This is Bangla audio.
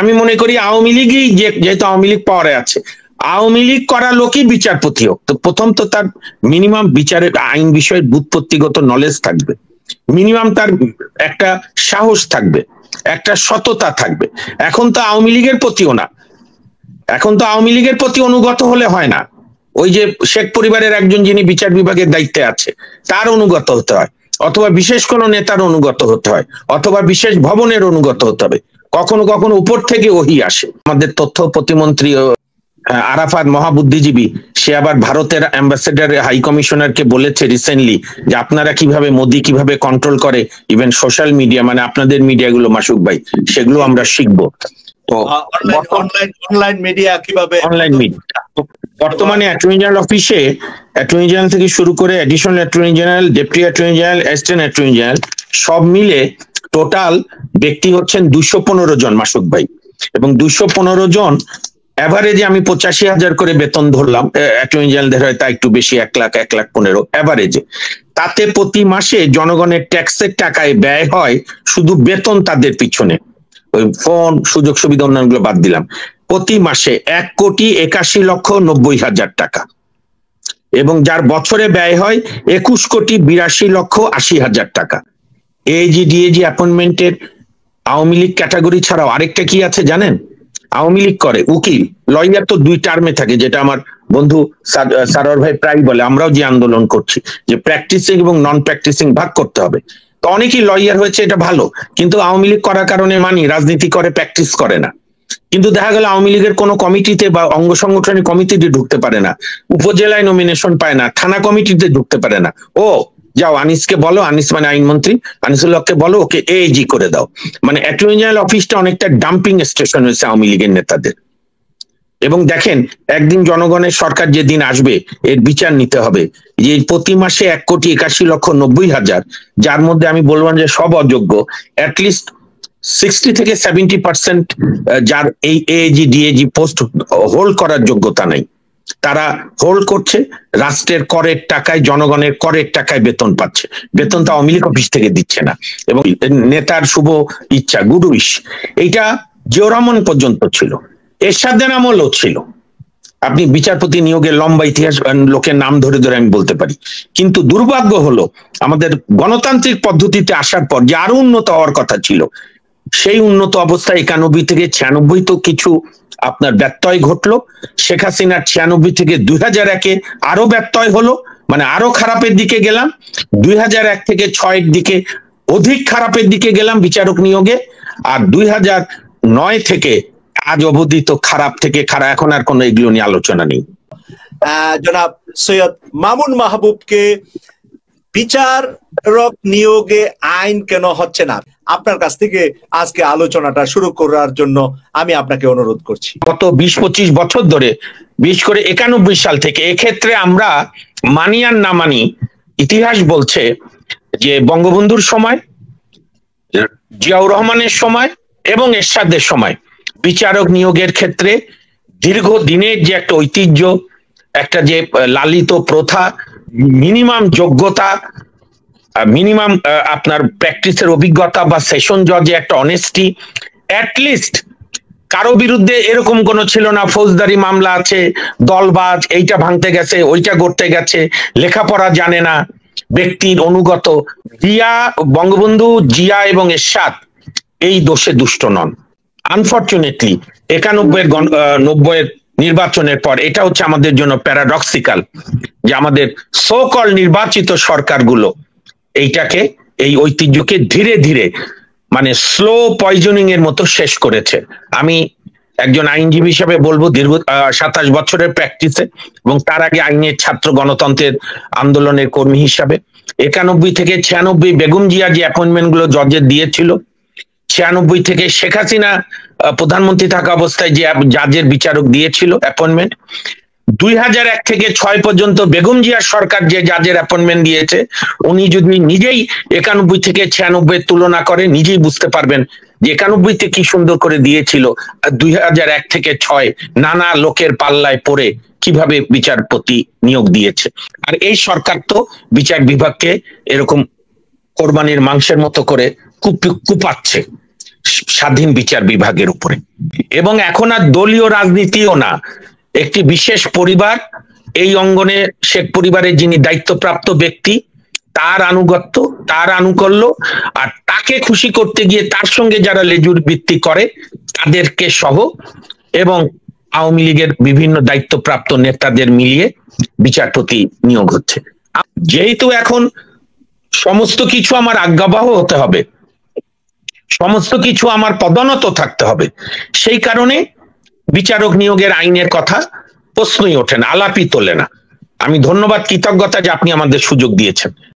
আমি মনে করি আওয়ামী লীগই যেহেতু আওয়ামী লীগ পাওয়ারে আছে, আওয়ামী লীগ করা লোকই বিচারপতি হোক। তো প্রথম তো তার মিনিমাম বিচারের আইন বিষয়ের বুৎপত্তিগত নলেজ থাকবে, মিনিমাম তার একটা সাহস থাকবে, একটা সততা থাকবে। এখন তো আওয়ামী লীগের প্রতিও না, এখন তো আওয়ামী লীগের প্রতি অনুগত হলে হয় না। ওই যে শেখ পরিবারের একজন যিনি বিচার বিভাগের দায়িত্বে আছে তার অনুগত হতে হয়, অথবা বিশেষ কোন নেতার অনুগত হতে হয়, অথবা বিশেষ ভবনের অনুগত হতে হবে। কখনো কখনো উপর থেকে ওহি আসে। আমাদের তথ্য প্রতিমন্ত্রী আরাফাত মহাবুদ্ধিজীবী, সে আবার ভারতের অ্যাম্বাসেডার হাই কমিশনারকে বলেছে রিসেন্টলি যে আপনারা কিভাবে মোদি কিভাবে কন্ট্রোল করে ইভেন সোশ্যাল মিডিয়া, মানে আপনাদের মিডিয়াগুলো মাসুক ভাই, সেগুলো আমরা শিখবো। তো অনলাইন মিডিয়া কিভাবে, অনলাইন মিডিয়া বর্তমানে অ্যাটর্নি জেনারেল অফিসে অ্যাটর্নি জেনারেল থেকে শুরু করে additional attorney general, deputy attorney general, assistant attorney general সব মিলে টোটাল ব্যক্তি হচ্ছেন 215 জন মাসুক ভাই। এবং 215 জন এভারেজে আমি 85,000 করে বেতন ধরলাম, অ্যাটর্নি জেনারেলদের হয়তো একটু বেশি 1 লাখ 1,15,000 এভারেজে। তাতে প্রতি মাসে জনগণের ট্যাক্সের টাকায় ব্যয় হয় শুধু বেতন তাদের পিছনে, ওই ফোন সুযোগ সুবিধা অন্যান্যগুলো বাদ দিলাম, প্রতি মাসে 1,80,90,000 টাকা। এবং যার বছরে ব্যয় হয় 21,82,80,000 টাকা। এজি ডিএজি অ্যাপয়েন্টমেন্টের আওয়ামী লীগ ক্যাটাগরি ছাড়াও আরেকটা কি আছে জানেন? আওয়ামী লীগ করে উকিল, লয়ার তো 2 টার্মে থাকে, যেটা আমার বন্ধু সারোয়ার ভাই প্রায় বলে, আমরাও যে আন্দোলন করছি যে প্র্যাকটিসিং এবং নন প্র্যাকটিসিং ভাগ করতে হবে। তো অনেকেই লয়ার হয়েছে, এটা ভালো, কিন্তু আওয়ামী লীগ করার কারণে মানি রাজনীতি করে, প্র্যাকটিস করে না। কিন্তু দেখা গেল আওয়ামী লীগের কোনো কমিটিতে বা অঙ্গ সংগঠনের কমিটিতে ঢুকতে পারে না, উপজেলায় নমিনেশন পায় না, থানা কমিটিতে ঢুকতে পারে না। ও যাও আনিসকে বলো, আনিস মানে আইনমন্ত্রী, আনিসুল হককে বলো ওকে এজি করে দাও। মানে অ্যাটর্নি জেনারেল অফিসটা অনেকটা ডাম্পিং স্টেশন হয়েছে আওয়ামী লীগের নেতাদের। এবং দেখেন একদিন জনগণের সরকার যেদিন আসবে এর বিচার নিতে হবে যে প্রতি মাসে 1,81,90,000, যার মধ্যে আমি বললাম যে সব অযোগ্য, অ্যাটলিস্ট 60 থেকে 70% যার এই এজি ডিএজি পোস্ট হোল্ড করার যোগ্যতা নাই, তারা হোল্ড করছে, রাষ্ট্রের করের টাকায়, জনগণের করের টাকায় বেতন পাচ্ছে, বেতন তো আওয়ামী লীগ অফিস থেকে দিচ্ছে না। এবং নেতার শুভ ইচ্ছা, গুড উইশ, এইটা জিয়াউর রহমান পর্যন্ত ছিল, এরশাদের আমলও ছিল। আপনি বিচারপতি নিয়োগের লম্বা ইতিহাস লোকের নাম ধরে ধরে আমি বলতে পারি। কিন্তু দুর্ভাগ্য হলো আমাদের গণতান্ত্রিক পদ্ধতিতে আসার পর যে আরো উন্নত হওয়ার কথা ছিল, সেই উন্নত অবস্থা 91 থেকে 96 তো কিছু আপনার ব্যত্যয় ঘটলো। শেখ হাসিনার 96 থেকে 2001-এ আরো ব্যত্যয় হলো, মানে আরো খারাপের দিকে গেলাম। 2001 থেকে 6-এর দিকে অধিক খারাপের দিকে গেলাম বিচারক নিয়োগে। আর 2009 থেকে আজ অবধি তো খারাপ থেকে খারাপ, এখন আর কোনো এগুলো নিয়ে আলোচনা নেই। জনাব সৈয়দ মামুন মাহবুবকে বিচারক নিয়োগে আইন কেন হচ্ছে না, আপনার কাছ থেকে আজকে আলোচনাটা শুরু করার জন্য আমি আপনাকে অনুরোধ করছি। গত 20-25 বছর ধরে, বিশেষ করে 91 সাল থেকে, এক্ষেত্রে আমরা মানি আর না মানি, ইতিহাস বলছে যে বঙ্গবন্ধুর সময়, জিয়াউর রহমানের সময় এবং এরশাদের সময় বিচারক নিয়োগের ক্ষেত্রে দীর্ঘদিনের যে একটা ঐতিহ্য, একটা যে লালিত প্রথা, মিনিমাম যোগ্যতা, মিনিমাম আপনার প্র্যাকটিসের অভিজ্ঞতা বা সেশন জজে একটা অনেস্টি, অ্যাটলিস্ট কারো বিরুদ্ধে এরকম কোনো ছিল না ফৌজদারি মামলা আছে, দলবাজ, এইটা ভাঙতে গেছে, ওইটা করতে গেছে, লেখাপড়া জানে না, ব্যক্তির অনুগত। জিয়া, বঙ্গবন্ধু, জিয়া এবং এরশাদ এই দোষে দুষ্ট নন। আনফরচুনেটলি 91-90-এর নির্বাচনের পর এটা হচ্ছে আমাদের জন্য প্যারাডক্সিক্যাল যে আমাদের সো কল নির্বাচিত সরকারগুলো এইটাকে, এই ঐতিহ্যকে ধীরে ধীরে মানে স্লো পয়জনিং এর মতো শেষ করেছে। আমি একজন আইনজীবী হিসেবে বলবো, দীর্ঘ 27 বছরের প্র্যাকটিসে এবং তার আগে আইনের ছাত্র গণতন্ত্রের আন্দোলনের কর্মী হিসাবে 91 থেকে 96 বেগম জিয়া যে অ্যাপয়েন্টমেন্ট গুলো জজের দিয়েছিল, 96 থেকে শেখ হাসিনা প্রধানমন্ত্রী থাকা অবস্থায় যে জাজের বিচারক দিয়েছিল অ্যাপয়েন্টমেন্ট, 2001 থেকে 6 পর্যন্ত বেগম জিয়ার সরকার যে জাজের অ্যাপয়েন্টমেন্ট দিয়েছে, উনি যদি নিজেই 91 থেকে 96 তুলনা করে নিজেই বুঝতে পারবেন যে 91-তে কি সুন্দর করে দিয়েছিল, আর 2001 থেকে 6 নানা লোকের পাল্লায় পড়ে কিভাবে বিচারপতি নিয়োগ দিয়েছে। আর এই সরকার তো বিচার বিভাগকে এরকম কোরবানির মাংসের মতো করে কুপাচ্ছে। স্বাধীন বিচার বিভাগের উপরে। এবং এখন আর দলীয় রাজনীতিও না, একটি বিশেষ পরিবার, এই অঙ্গনে শেখ পরিবারের যিনি দায়িত্বপ্রাপ্ত ব্যক্তি, তার আনুগত্য, তার আনুকল্য, আর তাকে খুশি করতে গিয়ে তার সঙ্গে যারা লেজুর ভিত্তি করে তাদেরকে সহ এবং আওয়ামী লীগের বিভিন্ন দায়িত্বপ্রাপ্ত নেতাদের মিলিয়ে বিচারপতি নিয়োগ হচ্ছে। যেহেতু এখন সমস্ত কিছু আমার আজ্ঞাবহ হতে হবে, সমস্ত কিছু আমার পদোন্নত থাকতে হবে, সেই কারণে বিচারক নিয়োগের আইনের কথা প্রশ্নই ওঠে না, আলাপই তোলে না। আমি ধন্যবাদ, কৃতজ্ঞতা যে আপনি আমাদের সুযোগ দিয়েছেন।